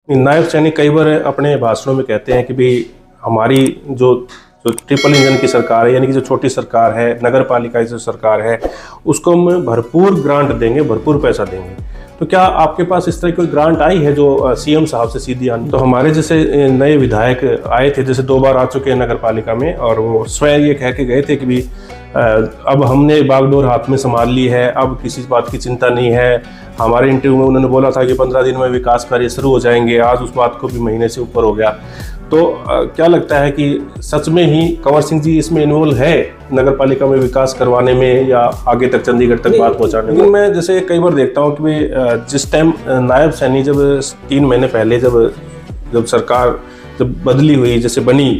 नायब सैनिक कई बार अपने भाषणों में कहते हैं कि भाई हमारी जो जो ट्रिपल इंजन की सरकार है, यानी कि जो छोटी सरकार है, नगर पालिका की जो सरकार है, उसको हम भरपूर ग्रांट देंगे, भरपूर पैसा देंगे। तो क्या आपके पास इस तरह की कोई ग्रांट आई है जो सीएम साहब से सीधी आनी? तो हमारे जैसे नए विधायक आए थे, जैसे 2 बार आ चुके हैं नगर पालिका में, और वो स्वयं ये कह के गए थे कि भी अब हमने बागडोर हाथ में संभाल ली है, अब किसी बात की चिंता नहीं है। हमारे इंटरव्यू में उन्होंने बोला था कि 15 दिन में विकास कार्य शुरू हो जाएंगे, आज उस बात को भी महीने से ऊपर हो गया। तो क्या लगता है कि सच में ही कंवर सिंह जी इसमें इन्वॉल्व है नगर पालिका में विकास करवाने में, या आगे तक चंडीगढ़ तक बात पहुंचाने में? मैं जैसे कई बार देखता हूँ कि जिस टाइम नायब सैनी जब 3 महीने पहले जब सरकार जब बदली हुई, जैसे बनी,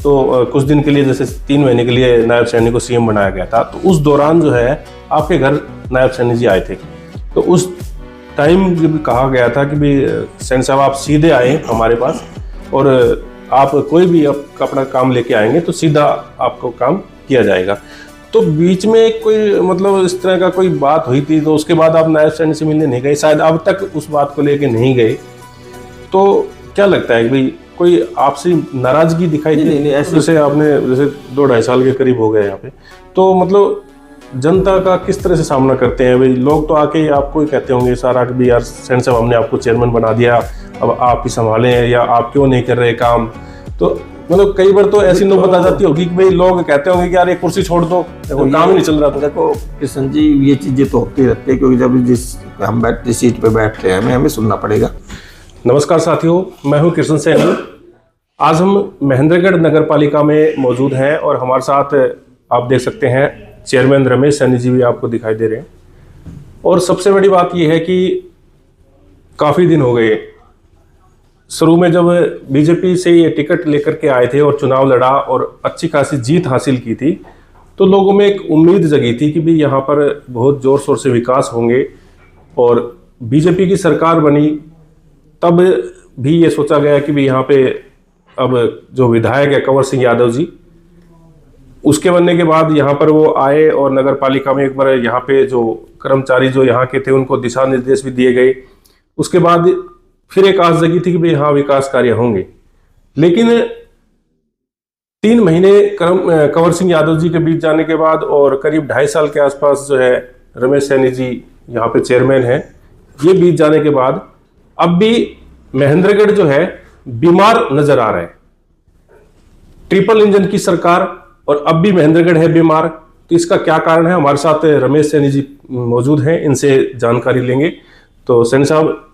तो कुछ दिन के लिए, जैसे 3 महीने के लिए नायब सैनी को सीएम बनाया गया था, तो उस दौरान जो है आपके घर नायब सैनी जी आए थे। तो उस टाइम जब कहा गया था कि भाई सैनी साहब आप सीधे आए हमारे पास, और आप कोई भी अपना काम लेके आएंगे तो सीधा आपको काम किया जाएगा। तो बीच में कोई मतलब इस तरह का कोई बात हुई थी, तो उसके बाद आप नायब सैनी से मिलने नहीं गए, शायद अब तक उस बात को लेके नहीं गए। तो क्या लगता है कि भाई कोई आपसे नाराजगी दिखाई दी? नहीं, ऐसे जैसे आपने जैसे 2-2.5 साल के करीब हो गए यहाँ पे, तो मतलब जनता का किस तरह से सामना करते हैं? भाई लोग तो आके आपको ही कहते होंगे सारा कि भाई यार सैनी साहब हमने आपको चेयरमैन बना दिया, अब आप ही संभालें, या आप क्यों नहीं कर रहे काम। तो मतलब कई बार तो ऐसी नौबत आ जाती होगी कि भाई लोग कहते होंगे कि यार ये कुर्सी छोड़ दो, काम ही नहीं चल रहा। तो देखो किशन जी, ये चीजें तो होती रहती है, क्योंकि जब जिस हम जिस सीट पे बैठ रहे हैं हमें सुनना पड़ेगा। नमस्कार साथियों, मैं हूं कृष्ण सैनी। आज हम महेंद्रगढ़ नगर पालिका में मौजूद हैं, और हमारे साथ आप देख सकते हैं चेयरमैन रमेश सैनी जी भी आपको दिखाई दे रहे हैं। और सबसे बड़ी बात यह है कि काफ़ी दिन हो गए, शुरू में जब बीजेपी से ये टिकट लेकर के आए थे और चुनाव लड़ा और अच्छी खासी जीत हासिल की थी, तो लोगों में एक उम्मीद जगी थी कि भी यहाँ पर बहुत ज़ोर शोर से विकास होंगे। और बीजेपी की सरकार बनी तब भी ये सोचा गया कि भी यहाँ पे अब जो विधायक है कंवर सिंह यादव जी, उसके बनने के बाद यहाँ पर वो आए, और नगर पालिका में एक बार यहाँ पे जो कर्मचारी जो यहाँ के थे उनको दिशा निर्देश भी दिए गए। उसके बाद फिर एक आस जगी थी कि भाई हाँ विकास कार्य होंगे। लेकिन 3 महीने कंवर सिंह यादव जी के बीच जाने के बाद, और करीब 2.5 साल के आसपास जो है रमेश सैनी जी यहाँ पे चेयरमैन है, ये बीत जाने के बाद अब भी महेंद्रगढ़ जो है बीमार नजर आ रहा है। ट्रिपल इंजन की सरकार, और अब भी महेंद्रगढ़ है बीमार। तो इसका क्या कारण है? हमारे साथ रमेश सैनी जी मौजूद हैं, इनसे जानकारी लेंगे। तो सैनी साहब,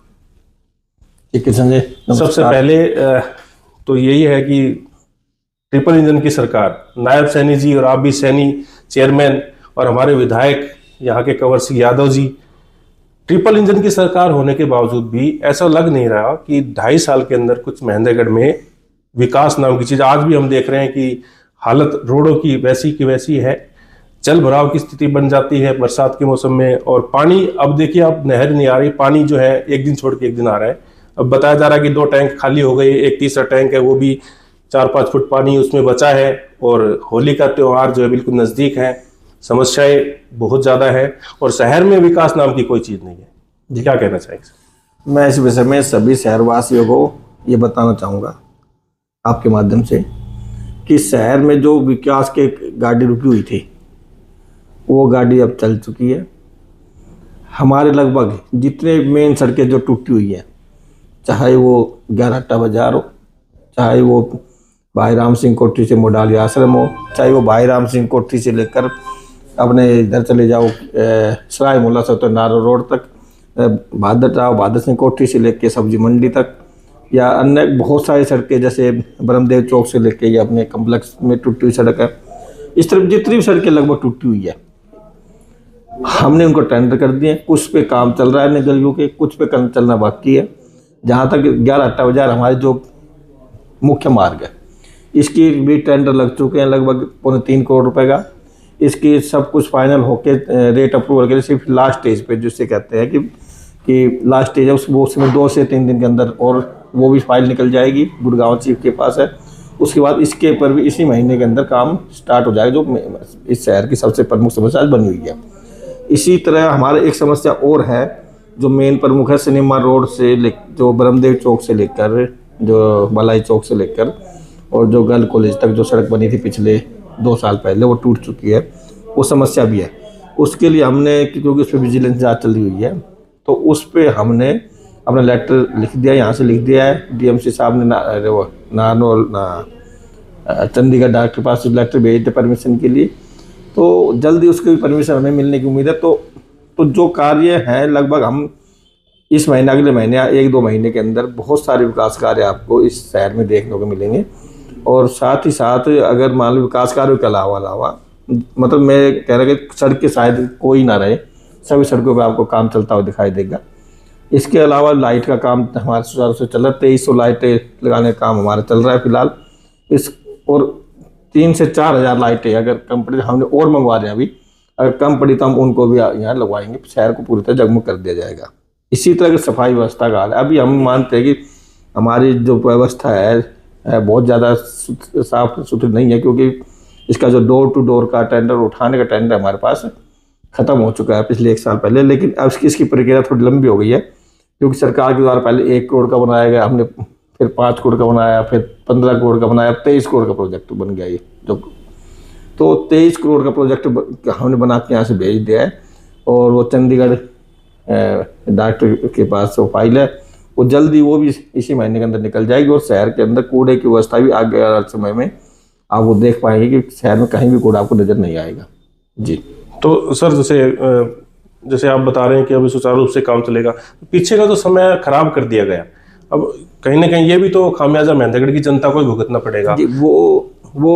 सबसे पहले तो यही है कि ट्रिपल इंजन की सरकार, नायब सैनी जी और आप भी सैनी चेयरमैन, और हमारे विधायक यहाँ के कंवर सिंह यादव जी, ट्रिपल इंजन की सरकार होने के बावजूद भी ऐसा लग नहीं रहा कि 2.5 साल के अंदर कुछ महेंद्रगढ़ में विकास नाम की चीज। आज भी हम देख रहे हैं कि हालत रोडों की वैसी है, जल भराव की स्थिति बन जाती है बरसात के मौसम में। और पानी, अब देखिए अब नहर नहीं आ रही, पानी जो है एक दिन छोड़ के एक दिन आ रहा है। अब बताया जा रहा है कि 2 टैंक खाली हो गए, एक तीसरा टैंक है वो भी 4-5 फुट पानी उसमें बचा है, और होली का त्योहार जो है बिल्कुल नजदीक है। समस्याएं बहुत ज्यादा है, और शहर में विकास नाम की कोई चीज नहीं है। क्या कहना चाहेंगे? मैं इस विषय में सभी शहरवासियों को ये बताना चाहूँगा आपके माध्यम से कि शहर में जो विकास के गाड़ी रुकी हुई थी वो गाड़ी अब चल चुकी है। हमारे लगभग जितने मेन सड़कें जो टूटी हुई हैं, चाहे वो 11 बाजार हो, चाहे वो भाई राम सिंह कोठी से मोडाली आश्रम हो, चाहे वो भाई राम सिंह कोठी से लेकर अपने इधर चले जाओ सराय मुल्ला से तो नारो रोड तक, भादर सिंह कोठी से लेके सब्जी मंडी तक, या अन्य बहुत सारी सड़कें जैसे ब्रह्मदेव चौक से लेके या अपने कम्प्लेक्स में टूटी हुई सड़क है, इस तरफ जितनी भी सड़कें लगभग टूटी हुई है हमने उनको टेंडर कर दिए। कुछ पे काम चल रहा है गलियों के, कुछ पे काम चलना बाकी है। जहाँ तक 11 बाजार हमारे जो मुख्य मार्ग है, इसकी भी टेंडर लग चुके हैं लगभग 3.25 करोड़ रुपए का। इसकी सब कुछ फाइनल होके रेट अप्रूवल के लिए सिर्फ लास्ट स्टेज पे, जिससे कहते हैं कि लास्ट स्टेज है उसमें 2 से 3 दिन के अंदर, और वो भी फाइल निकल जाएगी, गुड़गांव चीफ के पास है। उसके बाद इसके ऊपर भी इसी महीने के अंदर काम स्टार्ट हो जाएगा, जो इस शहर की सबसे प्रमुख समस्या बनी हुई है। इसी तरह हमारे एक समस्या और है जो मेन प्रमुख है सिनेमा रोड से जो ब्रह्मदेव चौक से लेकर जो बालाई चौक से लेकर और जो गर्ल कॉलेज तक जो सड़क बनी थी पिछले 2 साल पहले, वो टूट चुकी है। वो समस्या भी है। उसके लिए हमने, क्योंकि उस पर विजिलेंस जाँच चल रही हुई है, तो उस पर हमने अपना लेटर लिख दिया, यहाँ से लिख दिया है। डीएमसी साहब ने चंडीगढ़ डॉक्टर के पास लेटर भेज दिया परमिशन के लिए, तो जल्दी उसकी परमिशन हमें मिलने की उम्मीद है। तो जो कार्य है लगभग हम इस महीने, अगले महीने या 1-2 महीने के अंदर बहुत सारे विकास कार्य आपको इस शहर में देखने को मिलेंगे। और साथ ही साथ अगर मान लो विकास कार्यों के अलावा मतलब मैं कह रहा कि सड़क के शायद कोई ना रहे, सभी सड़कों पर आपको काम चलता हुआ दिखाई देगा। इसके अलावा लाइट का काम हमारे सुचारू से चल रहा है। 2300 लाइटें लगाने का काम हमारा चल रहा है फिलहाल। और 3 से 4 हज़ार लाइटें अगर कम पड़ी, हमने और मंगवा रहे हैं अभी, अगर कम पड़ी तो हम उनको भी यहाँ लगवाएंगे। शहर को पूरी तरह जगमग कर दिया जाएगा। इसी तरह की सफाई व्यवस्था का हाल है। अभी हम मानते हैं कि हमारी जो व्यवस्था है बहुत ज़्यादा साफ सुथरी नहीं है, क्योंकि इसका जो डोर टू डोर का टेंडर, उठाने का टेंडर हमारे पास ख़त्म हो चुका है पिछले 1 साल पहले। लेकिन अब इसकी प्रक्रिया थोड़ी लंबी हो गई है, क्योंकि सरकार के द्वारा पहले 1 करोड़ का बनाया गया, हमने फिर 5 करोड़ का बनाया, फिर 15 करोड़ का बनाया, 23 करोड़ का प्रोजेक्ट बन गया ये जो। तो 23 करोड़ का प्रोजेक्ट हमने बना के यहाँ से भेज दिया है, और वो चंडीगढ़ डॉक्टर के पास वो फाइल है, वो जल्दी वो भी इसी महीने के अंदर निकल जाएगी। और शहर के अंदर कूड़े की व्यवस्था भी आगे वाले समय में आप वो देख पाएंगे कि शहर में कहीं भी कूड़ा आपको नज़र नहीं आएगा जी। तो सर जैसे आप बता रहे हैं कि अभी सुचारू रूप से काम चलेगा, पीछे का जो समय खराब कर दिया गया, अब कहीं ना कहीं ये भी तो खामियाजा महेंद्रगढ़ की जनता को ही भुगतना पड़ेगा जी। वो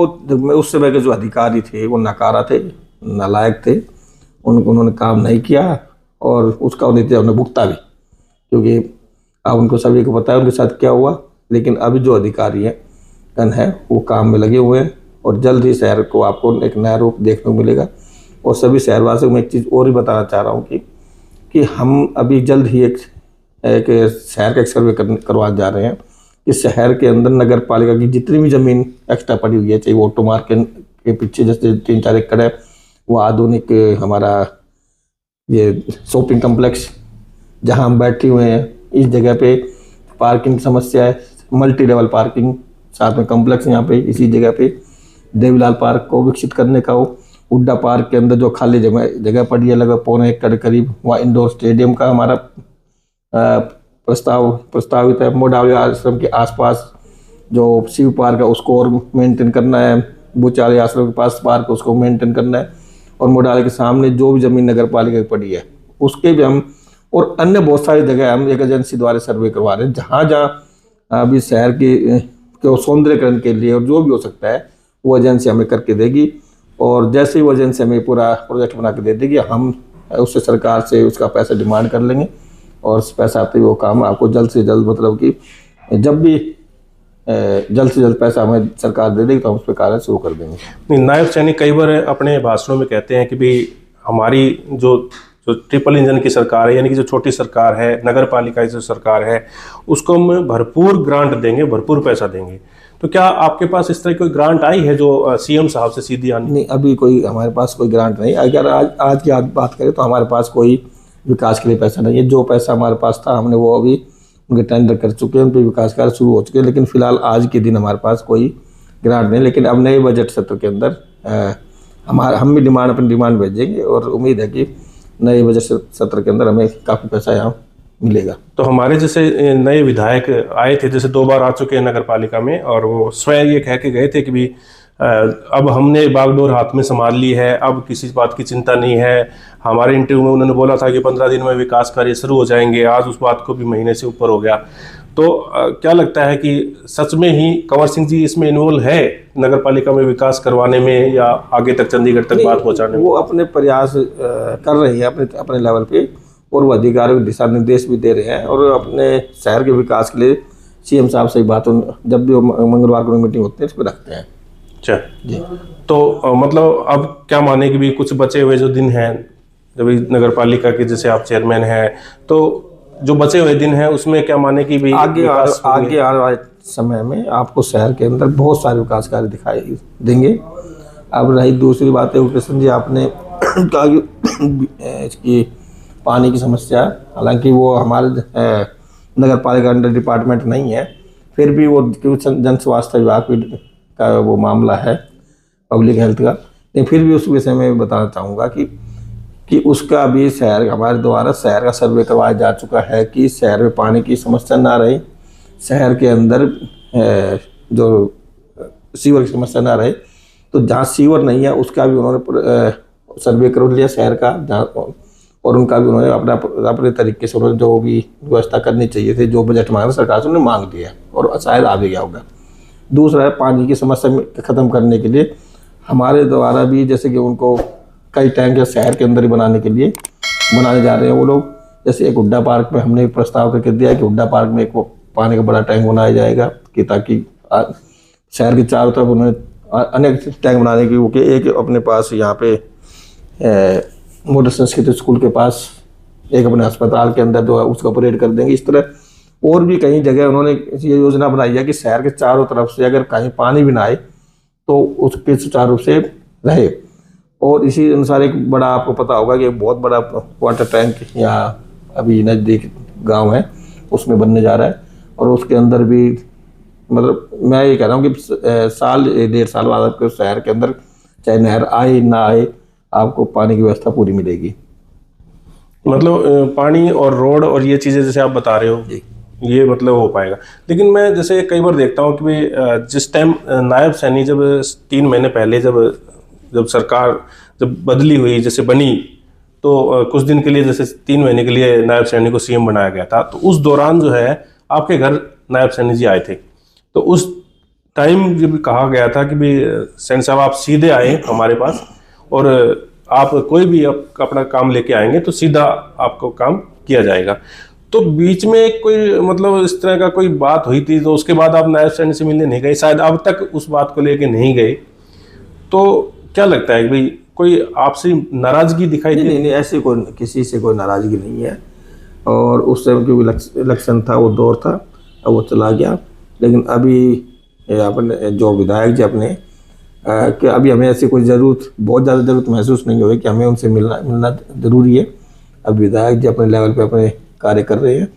उस समय के जो अधिकारी थे वो नकारा थे, नालायक थे, उन्होंने काम नहीं किया और उसका नतीजा उन्हें भुगता भी, क्योंकि अब उनको सभी को पता है उनके साथ क्या हुआ। लेकिन अभी जो अधिकारी है वो काम में लगे हुए हैं, और जल्द ही शहर को आपको एक नया रूप देखने को मिलेगा। और सभी शहरवासियों को मैं एक चीज़ और ही बताना चाह रहा हूँ कि हम अभी जल्द ही एक शहर का एक सर्वे करवाने जा रहे हैं कि शहर के अंदर नगर पालिका की जितनी भी ज़मीन एक्स्ट्रा पड़ी हुई है, चाहे वो ऑटो मार्केट के पीछे जैसे 3-4 एकड़ है, वो आधुनिक हमारा ये शॉपिंग कम्प्लेक्स जहाँ हम बैठे हुए हैं, इस जगह पे पार्किंग की समस्या है, मल्टी लेवल पार्किंग, साथ में कम्प्लेक्स यहाँ पे इसी जगह पे देवीलाल पार्क को विकसित करने का हो। हुड्डा पार्क के अंदर जो खाली जगह पड़ी है लगभग 1.25 एकड़ करीब, वहाँ इंडोर स्टेडियम का हमारा प्रस्तावित है। मोडाली आश्रम के आसपास जो शिव पार्क है उसको और मेंटेन करना है, बुचाली आश्रम के पास पार्क उसको मेंटेन करना है, और मोडाली के सामने जो भी जमीन नगर पालिका की पड़ी है उसके भी हम, और अन्य बहुत सारी जगह हम एक एजेंसी द्वारा सर्वे करवा रहे हैं, जहाँ जहाँ अभी शहर के सौंदर्यकरण के लिए और जो भी हो सकता है वो एजेंसी हमें करके देगी। और जैसे ही वो एजेंसी हमें पूरा प्रोजेक्ट बना के दे देगी, हम उससे सरकार से उसका पैसा डिमांड कर लेंगे, और पैसा आते ही वो काम आपको जल्द से जल्द, मतलब कि जब भी जल्द से जल्द पैसा हमें सरकार दे देगी तो हम उस पर कार्य शुरू कर देंगे। नहीं, नायब सैनिक कई बार अपने भाषणों में कहते हैं कि भाई हमारी जो ट्रिपल इंजन की सरकार है, यानी कि जो छोटी सरकार है, नगर पालिका की जो सरकार है, उसको हम भरपूर ग्रांट देंगे, भरपूर पैसा देंगे। तो क्या आपके पास इस तरह कोई ग्रांट आई है जो सीएम साहब से सीधी आनी? नहीं, अभी कोई हमारे पास कोई ग्रांट नहीं। अगर आज की बात करें तो हमारे पास कोई विकास के लिए पैसा नहीं है। जो पैसा हमारे पास था हमने वो अभी उनके टेंडर कर चुके हैं, उन पर विकास कार्य शुरू हो चुके हैं। लेकिन फिलहाल आज के दिन हमारे पास कोई ग्रांट नहीं। लेकिन अब नए बजट सत्र के अंदर हम भी अपनी डिमांड भेजेंगे, और उम्मीद है कि नए बजट सत्र के अंदर हमें काफ़ी पैसा यहाँ मिलेगा। तो हमारे जैसे नए विधायक आए थे, जैसे 2 बार आ चुके हैं नगर पालिका में, और वो स्वयं ये कह के गए थे कि भी अब हमने बागडोर हाथ में संभाल ली है, अब किसी बात की चिंता नहीं है। हमारे इंटरव्यू में उन्होंने बोला था कि 15 दिन में विकास कार्य शुरू हो जाएंगे, आज उस बात को भी महीने से ऊपर हो गया। तो क्या लगता है कि सच में ही कंवर सिंह जी इसमें इन्वॉल्व है नगर पालिका में विकास करवाने में, या आगे तक चंडीगढ़ तक बात पहुंचाने में? वो अपने प्रयास कर रहे हैं अपने लेवल पे, और वो अधिकारियों को दिशा निर्देश भी दे रहे हैं, और अपने शहर के विकास के लिए सीएम साहब से बात जब भी मंगलवार को मीटिंग होती है इस पर रखते हैं। अच्छा जी। तो मतलब अब क्या माने कि भी कुछ बचे हुए जो दिन हैं, जब नगर पालिका के जैसे आप चेयरमैन हैं, तो जो बचे हुए दिन हैं उसमें क्या माने कि भी आगे आने वाले समय में आपको शहर के अंदर बहुत सारे विकास कार्य दिखाई देंगे। अब रही दूसरी बात है कृष्ण जी, आपने कहा कि इसकी पानी की समस्या, हालांकि वो हमारे नगर पालिका अंडर डिपार्टमेंट नहीं है, फिर भी वो जन स्वास्थ्य विभाग का वो मामला है, पब्लिक हेल्थ का। लेकिन फिर भी उस विषय में बताना चाहूँगा कि उसका भी शहर हमारे द्वारा शहर का सर्वे करवाया जा चुका है कि शहर में पानी की समस्या ना रहे, शहर के अंदर जो सीवर की समस्या ना रहे। तो जहाँ सीवर नहीं है उसका भी उन्होंने सर्वे कर लिया शहर का, जहाँ और उनका भी उन्होंने अपने तरीके से उन्होंने जो भी व्यवस्था करनी चाहिए थी, जो बजट मांगा सरकार से उन्होंने मांग दिया और शायद आ भी गया होगा। दूसरा है पानी की समस्या ख़त्म करने के लिए हमारे द्वारा भी जैसे कि उनको कई टैंक शहर के अंदर ही बनाने के लिए बनाने जा रहे हैं वो लोग। जैसे एक हुड्डा पार्क में हमने प्रस्ताव करके दिया कि हुड्डा पार्क में एक पानी का बड़ा टैंक बनाया जाएगा कि ताकि शहर के चारों तरफ उन्होंने अनेक टैंक बनाने की, क्योंकि एक अपने पास यहाँ पे मॉडर्न संस्कृत स्कूल के पास, एक अपने अस्पताल के अंदर जो है उसको ऑपरेट कर देंगे। इस तरह और भी कई जगह उन्होंने ये योजना बनाई है कि शहर के चारों तरफ से अगर कहीं पानी भी ना आए तो उसके सुचारू रूप से रहे। और इसी अनुसार एक बड़ा, आपको पता होगा कि एक बहुत बड़ा वाटर टैंक यहाँ अभी नज़दीक गांव है उसमें बनने जा रहा है, और उसके अंदर भी मतलब मैं ये कह रहा हूँ कि साल 1.5 साल बाद आपके शहर के अंदर चाहे नहर आए ना आए आपको पानी की व्यवस्था पूरी मिलेगी। मतलब पानी और रोड और ये चीज़ें जैसे आप बता रहे हो जी, ये मतलब हो पाएगा। लेकिन मैं जैसे कई बार देखता हूँ कि भाई जिस टाइम नायब सैनी जब 3 महीने पहले जब सरकार जब बदली हुई, जैसे बनी, तो कुछ दिन के लिए जैसे 3 महीने के लिए नायब सैनी को सीएम बनाया गया था, तो उस दौरान जो है आपके घर नायब सैनी जी आए थे। तो उस टाइम जब कहा गया था कि भाई सैनी साहब आप सीधे आए हमारे पास और आप कोई भी अपना काम लेके आएंगे तो सीधा आपको काम किया जाएगा। तो बीच में कोई मतलब इस तरह का कोई बात हुई थी, तो उसके बाद आप नायब सैनी से मिलने नहीं गए, शायद अब तक उस बात को लेके नहीं गए। तो क्या लगता है कि भाई कोई आपसे नाराजगी दिखाई दी? नहीं, ऐसे कोई किसी से कोई नाराजगी नहीं है। और उस टाइम क्योंकि इलेक्शन था, वो दौर था, अब वो चला गया। लेकिन अभी अपने जो विधायक जी अपने कि अभी हमें ऐसी कोई ज़रूरत, बहुत ज़्यादा ज़रूरत महसूस नहीं हुई कि हमें उनसे मिलना ज़रूरी है। अब विधायक जी अपने लेवल पे अपने कार्य कर रहे हैं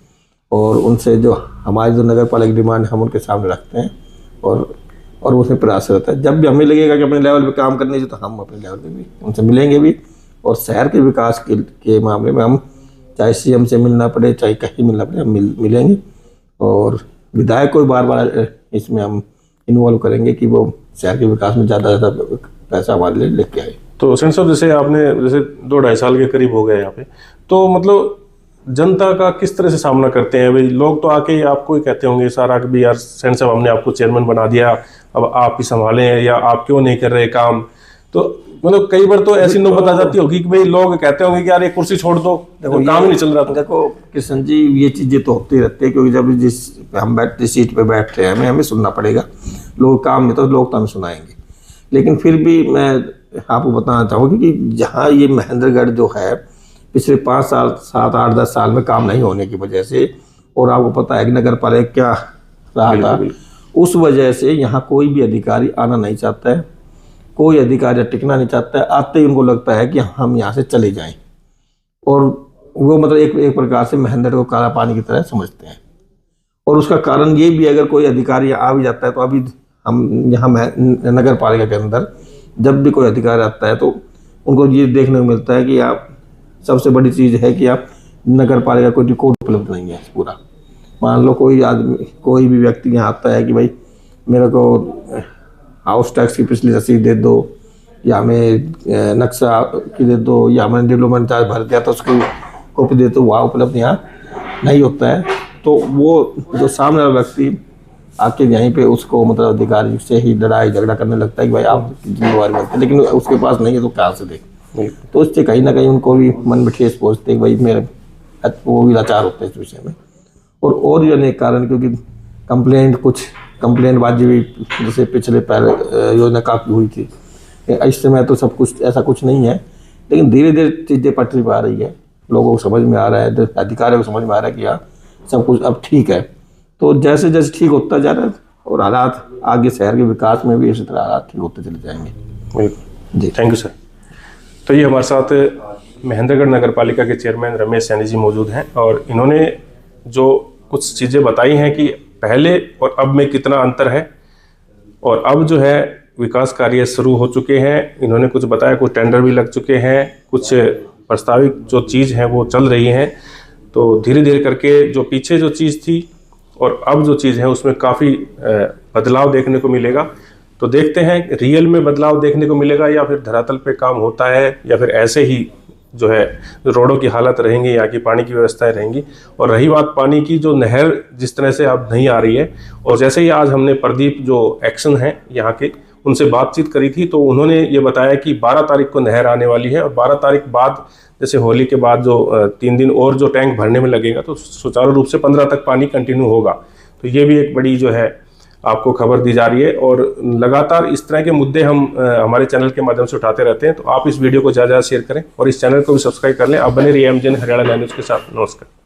और उनसे जो हमारी जो नगर पालिका डिमांड हम उनके सामने रखते हैं और उसमें प्रयास रहता है। जब भी हमें लगेगा कि अपने लेवल पे काम करने से, तो हम अपने लेवल पे भी उनसे मिलेंगे भी। और शहर के विकास के मामले में हम चाहे सीएम से मिलना पड़े, चाहे कहीं मिलना पड़े, हम मिलेंगे। और विधायक को बार बार इसमें हम इन्वॉल्व करेंगे कि वो शहर के विकास में ज़्यादा से ज़्यादा पैसा हमारे लिए लेके आए। तो सैनी साहब जैसे आपने जैसे 2-2.5 साल के करीब हो गए यहाँ पे, तो मतलब जनता का किस तरह से सामना करते हैं? भाई लोग तो आके आपको ही कहते होंगे सारा कि भाई यार सैनी साहब हमने आपको चेयरमैन बना दिया, अब आप ही संभालें, या आप क्यों नहीं कर रहे काम। तो मतलब कई बार तो ऐसी नौबत आ जाती होगी कि भाई लोग कहते होंगे कि यार ये कुर्सी छोड़ दो, देखो काम ही नहीं चल रहा। देखो किशन जी, ये चीज़ें तो होती रहती है, क्योंकि जब जिस हम सीट पे बैठ रहे हैं हमें सुनना पड़ेगा। लोग काम नहीं तो लोग तो हमें सुनाएंगे। लेकिन फिर भी मैं आपको बताना चाहूँगी कि जहाँ ये महेंद्रगढ़ जो है पिछले 5 साल 7 8 10 साल में काम नहीं होने की वजह से, और आपको पता है कि नगर पालिका क्या रहा था, उस वजह से यहाँ कोई भी अधिकारी आना नहीं चाहता है, कोई अधिकारी टिकना नहीं चाहता है। आते ही उनको लगता है कि हम यहाँ से चले जाएं, और वो मतलब एक प्रकार से महेंद्रगढ़ को काला पानी की तरह समझते हैं। और उसका कारण ये भी, अगर कोई अधिकारी आ भी जाता है तो अभी हम यहाँ नगर पालिका के अंदर जब भी कोई अधिकारी आता है तो उनको ये देखने को मिलता है कि आप, सबसे बड़ी चीज़ है कि आप नगर पालिका कोई रिकॉर्ड उपलब्ध नहीं है पूरा। मान लो कोई आदमी, कोई भी व्यक्ति यहाँ आता है कि भाई मेरे को हाउस टैक्स की पिछली रसीद दे दो, या हमें नक्शा की दे दो, या मैंने डेवलपमेंट चार्ज भर दिया तो उसकी कॉपी दे दो, वहाँ उपलब्ध यहाँ नहीं होता है। तो वो जो सामने वाला व्यक्ति आके यहीं पे उसको मतलब अधिकारी से ही लड़ाई झगड़ा करने लगता है कि भाई आप जिम्मेवारी बनते हैं, लेकिन उसके पास नहीं है तो कहाँ से देख। तो उससे कहीं ना कहीं उनको भी मन में ठेस पहुँचते हैं कि भाई मेरे, वो भी लाचार होते हैं इस विषय में। और भी अनेक कारण, क्योंकि कंप्लेंटबाजी भी जैसे पिछले पहले योजना काफ़ी हुई थी। इस समय तो सब कुछ ऐसा कुछ नहीं है, लेकिन धीरे धीरे चीज़ें पटरी पर आ रही है, लोगों को समझ में आ रहा है, अधिकारियों को समझ में आ रहा है कि हाँ सब कुछ अब ठीक है। तो जैसे जैसे ठीक होता जा रहा है, और हालात आगे शहर के विकास में भी इसी तरह हालात ठीक होते चले जाएंगे। जी, थैंक यू सर। तो ये हमारे साथ महेंद्रगढ़ नगर पालिका के चेयरमैन रमेश सैनी जी मौजूद हैं और इन्होंने जो कुछ चीज़ें बताई हैं कि पहले और अब में कितना अंतर है और अब जो है विकास कार्य शुरू हो चुके हैं। इन्होंने कुछ बताया, कुछ टेंडर भी लग चुके हैं, कुछ प्रस्तावित जो चीज़ है वो चल रही हैं। तो धीरे धीरे करके जो पीछे जो चीज़ थी और अब जो चीज़ है उसमें काफ़ी बदलाव देखने को मिलेगा। तो देखते हैं रियल में बदलाव देखने को मिलेगा या फिर धरातल पे काम होता है या फिर ऐसे ही जो है रोडों की हालत रहेंगी, यहाँ की पानी की व्यवस्थाएं रहेंगी। और रही बात पानी की, जो नहर जिस तरह से अब नहीं आ रही है, और जैसे ही आज हमने प्रदीप जो एक्शन है यहाँ के उनसे बातचीत करी थी तो उन्होंने ये बताया कि 12 तारीख को नहर आने वाली है और 12 तारीख बाद जैसे होली के बाद जो 3 दिन और जो टैंक भरने में लगेगा तो सुचारू रूप से 15 तक पानी कंटिन्यू होगा। तो ये भी एक बड़ी जो है आपको खबर दी जा रही है और लगातार इस तरह के मुद्दे हम हमारे चैनल के माध्यम से उठाते रहते हैं। तो आप इस वीडियो को ज़्यादा शेयर करें और इस चैनल को भी सब्सक्राइब कर लें। आप बने रहिए एमजीएन हरियाणा न्यूज़ के साथ। नमस्कार।